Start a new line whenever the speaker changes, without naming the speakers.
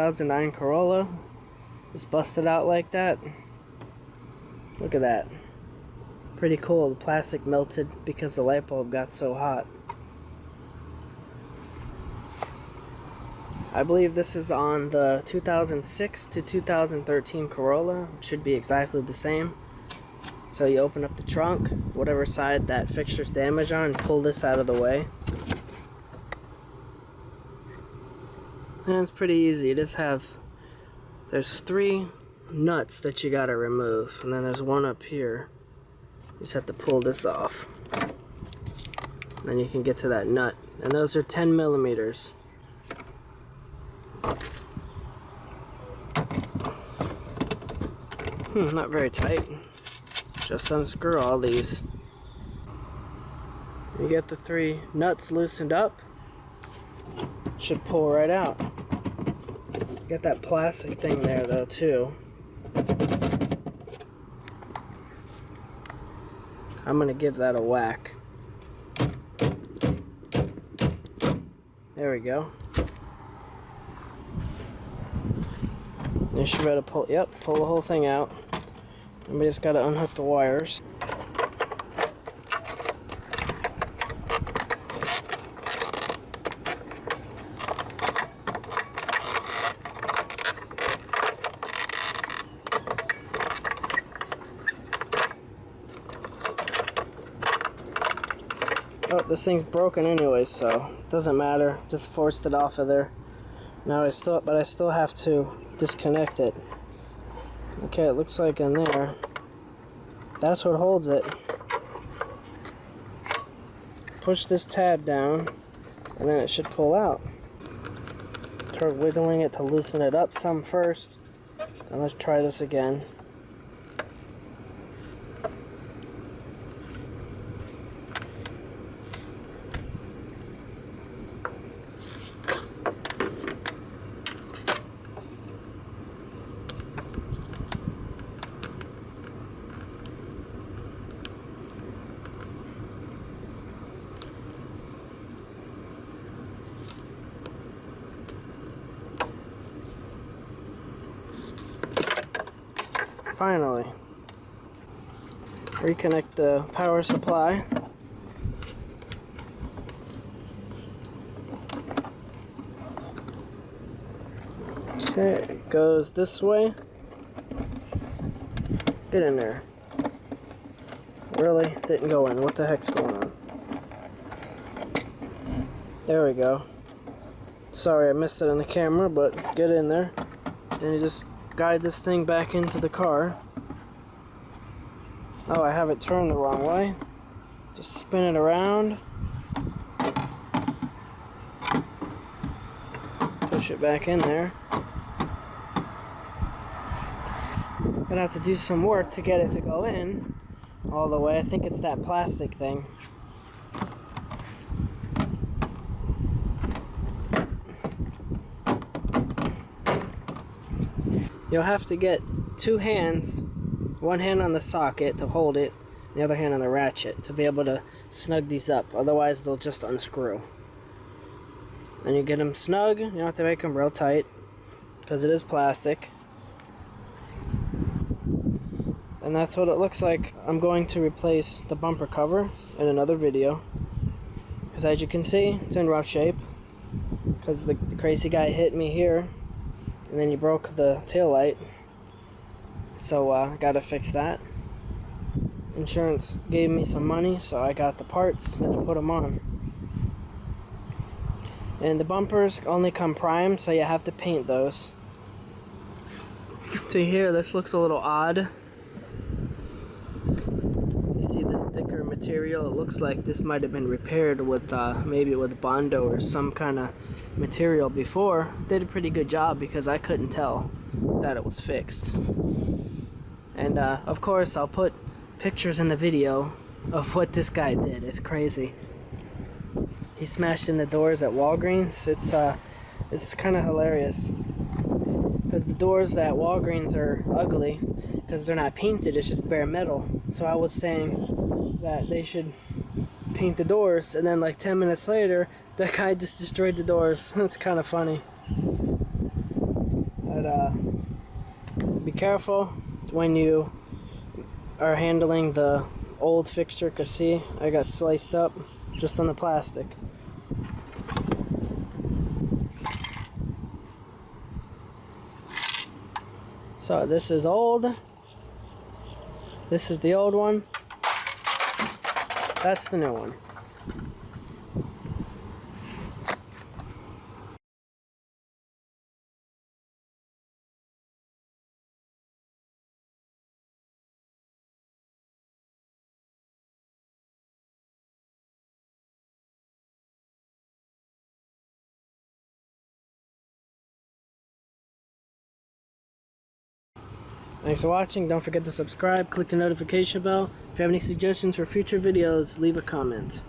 2009 Corolla just busted out like that. Look at that. Pretty cool. The plastic melted because the light bulb got so hot. I believe this is on the 2006 to 2013 Corolla. It should be exactly the same. So you open up the trunk, whatever side that fixture's damaged on, and pull this out of the way. And it's pretty easy. You just there's 3 nuts that you gotta remove, and then there's one up here. You just have to pull this off. Then you can get to that nut. And those are 10 millimeters. Not very tight. Just unscrew all these. You get the 3 nuts loosened up. Should pull right out. Get that plastic thing there though too. I'm gonna give that a whack. There we go. You should be able to pull the whole thing out. And we just gotta unhook the wires. Oh, this thing's broken anyway, so it doesn't matter. Just forced it off of there. Now I still have to disconnect it. Okay, it looks like in there. That's what holds it. Push this tab down, and then it should pull out. Start wiggling it to loosen it up some first. And let's try this again. Finally, reconnect the power supply. Okay, it goes this way. Get in there. Really? Didn't go in. What the heck's going on? There we go. Sorry I missed it on the camera, but get in there. Then you just guide this thing back into the car. Oh, I have it turned the wrong way. Just spin it around. Push it back in there. Gonna have to do some work to get it to go in all the way. I think it's that plastic thing. You'll have to get 2 hands, one hand on the socket to hold it, the other hand on the ratchet to be able to snug these up. Otherwise, they'll just unscrew. And you get them snug. You don't have to make them real tight because it is plastic. And that's what it looks like. I'm going to replace the bumper cover in another video because, as you can see, it's in rough shape because the crazy guy hit me here. And then you broke the tail light, so I gotta fix that. Insurance gave me some money, so I got the parts and put them on. And the bumpers only come primed, so you have to paint those. See here, this looks a little odd. You see this thicker material? It looks like this might have been repaired with maybe with Bondo or some kind of material before. Did a pretty good job because I couldn't tell that it was fixed. And of course I'll put pictures in the video of what this guy did. It's crazy. He smashed in the doors at Walgreens. It's kind of hilarious because the doors at Walgreens are ugly because they're not painted. It's just bare metal. So I was saying that they should paint the doors, and then like 10 minutes later that guy just destroyed the doors. That's kind of funny. But be careful when you are handling the old fixture, cause see, I got sliced up just on the plastic. So this is old. This is the old one. That's the new one. Thanks for watching. Don't forget to subscribe, click the notification bell. If you have any suggestions for future videos, leave a comment.